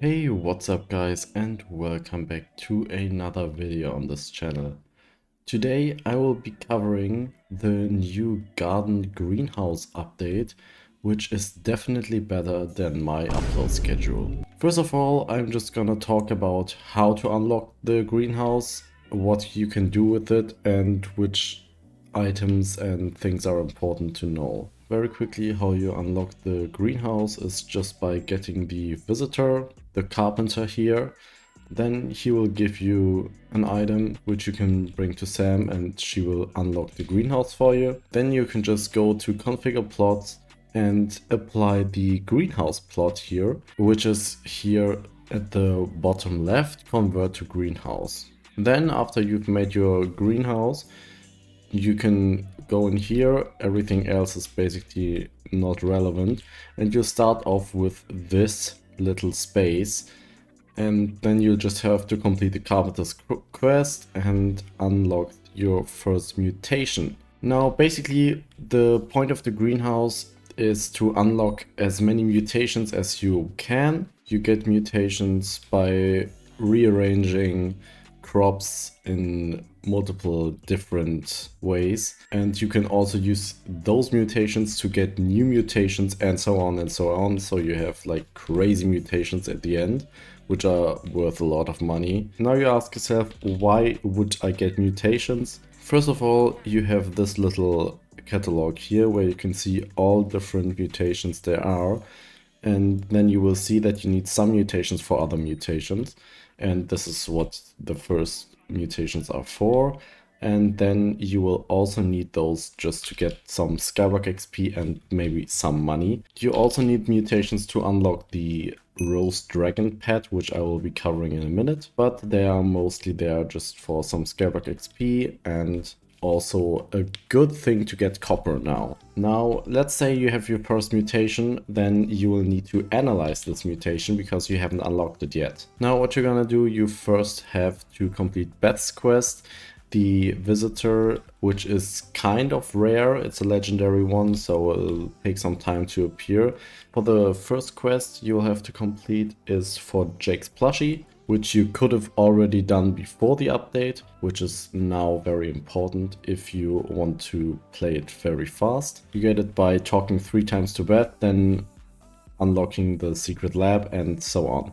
Hey, what's up guys, and welcome back to another video on this channel. Today I will be covering the new garden greenhouse update, which is definitely better than my upload schedule. First of all, I'm just gonna talk about how to unlock the greenhouse, what you can do with it, and which items and things are important to know. Very quickly, how you unlock the greenhouse is just by getting the visitor, the carpenter here. Then he will give you an item which you can bring to Sam and she will unlock the greenhouse for you. Then you can just go to configure plots and apply the greenhouse plot here, which is here at the bottom left, convert to greenhouse. Then after you've made your greenhouse, you can go in here, everything else is basically not relevant, and you start off with this little space, and then you just have to complete the carpenter's quest and unlock your first mutation. Now basically the point of the greenhouse is to unlock as many mutations as you can. You get mutations by rearranging crops in multiple different ways, and you can also use those mutations to get new mutations and so on and so on. So you have like crazy mutations at the end, which are worth a lot of money. Now you ask yourself, why would I get mutations? First of all, you have this little catalog here where you can see all different mutations there are, and then you will see that you need some mutations for other mutations, and this is what the first mutations are for. And then you will also need those just to get some Skyblock XP and maybe some money. You also need mutations to unlock the Rose Dragon pet, which I will be covering in a minute, but they are mostly there just for some Skyblock XP and also a good thing to get copper now. Now, let's say you have your first mutation, then you will need to analyze this mutation because you haven't unlocked it yet. Now, what you're gonna do, you first have to complete Beth's quest, the visitor, which is kind of rare. It's a legendary one, so it'll take some time to appear. For the first quest you'll have to complete is for Jake's plushie, which you could have already done before the update, which is now very important if you want to play it very fast. You get it by talking 3 times to Beth, then unlocking the secret lab and so on.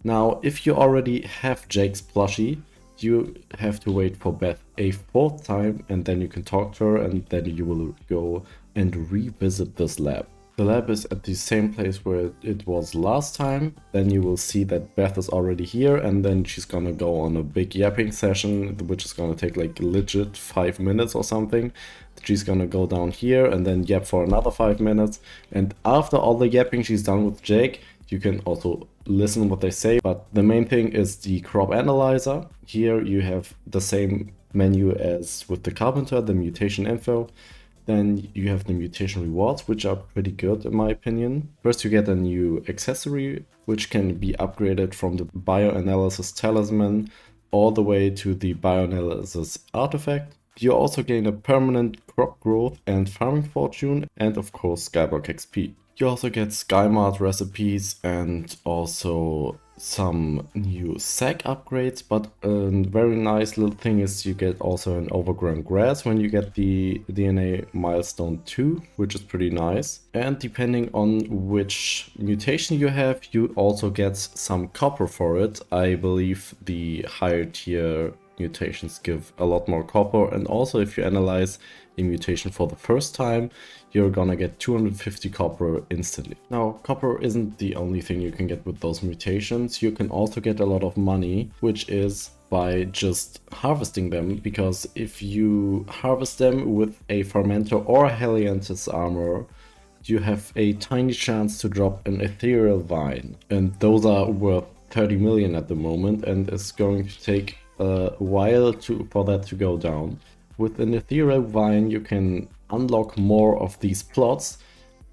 Now, if you already have Jake's plushie, you have to wait for Beth a 4th time, and then you can talk to her, and then you will go and revisit this lab. The lab is at the same place where it was last time. Then you will see that Beth is already here, and then she's gonna go on a big yapping session, which is gonna take like legit 5 minutes or something. She's gonna go down here and then yap for another 5 minutes. And after all the yapping she's done with Jake, you can also listen what they say. But the main thing is the crop analyzer. Here you have the same menu as with the carpenter, the mutation info. Then you have the mutation rewards, which are pretty good in my opinion. First you get a new accessory, which can be upgraded from the bioanalysis talisman all the way to the bioanalysis artifact. You also gain a permanent crop growth and farming fortune, and of course Skyblock XP. You also get SkyMart recipes and also some new sack upgrades, but a very nice little thing is you get also an overgrown grass when you get the DNA milestone 2, which is pretty nice. And depending on which mutation you have, you also get some copper for it. I believe the higher tier mutations give a lot more copper, and also if you analyze a mutation for the first time, you're gonna get 250 copper instantly. Now, copper isn't the only thing you can get with those mutations. You can also get a lot of money, which is by just harvesting them, because if you harvest them with a fermenter or a Helianthus armor, you have a tiny chance to drop an ethereal vine, and those are worth 30 million at the moment, and it's going to take a while for that to go down. With an ethereal vine you can unlock more of these plots,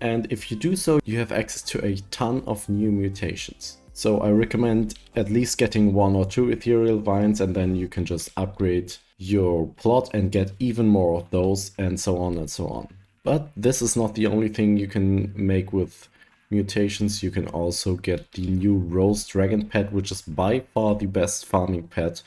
and if you do so you have access to a ton of new mutations. So I recommend at least getting 1 or 2 ethereal vines, and then you can just upgrade your plot and get even more of those, and so on and so on. But this is not the only thing you can make with mutations, you can also get the new Rose Dragon pet, which is by far the best farming pet,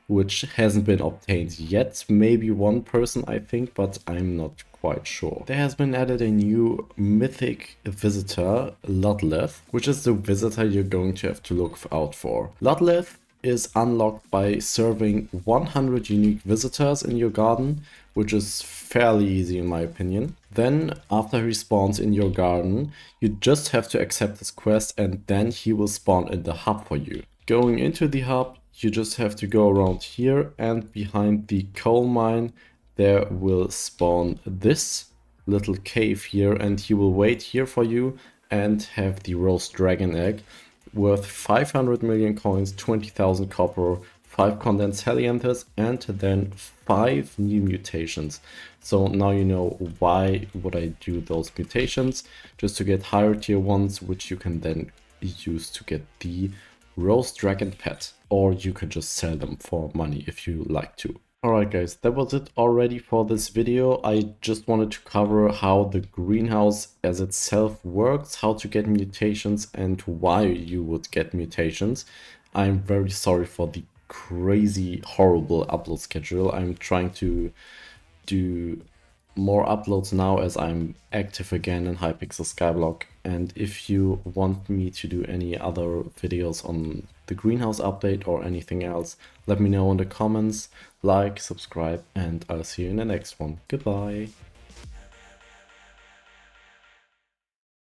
which hasn't been obtained yet. Maybe one person, I think, but I'm not quite sure. There has been added a new mythic visitor, Ludleth, which is the visitor you're going to have to look out for. Ludleth is unlocked by serving 100 unique visitors in your garden, which is fairly easy in my opinion. Then, after he spawns in your garden, you just have to accept his quest and then he will spawn in the hub for you. Going into the hub, you just have to go around here, and behind the coal mine there will spawn this little cave here, and he will wait here for you and have the roast dragon egg worth 500 million coins, 20,000 copper, 5 condensed helianthus, and then 5 new mutations. So now you know why would I do those mutations, just to get higher tier ones, which you can then use to get the Rose Dragon pet, or you could just sell them for money if you like to. Alright guys, that was it already for this video. I just wanted to cover how the greenhouse as itself works, how to get mutations and why you would get mutations. I'm very sorry for the crazy horrible upload schedule. I'm trying to do more uploads now as I'm active again in Hypixel Skyblock, and if you want me to do any other videos on the greenhouse update or anything else, let me know in the comments, like, subscribe, and I'll see you in the next one. Goodbye!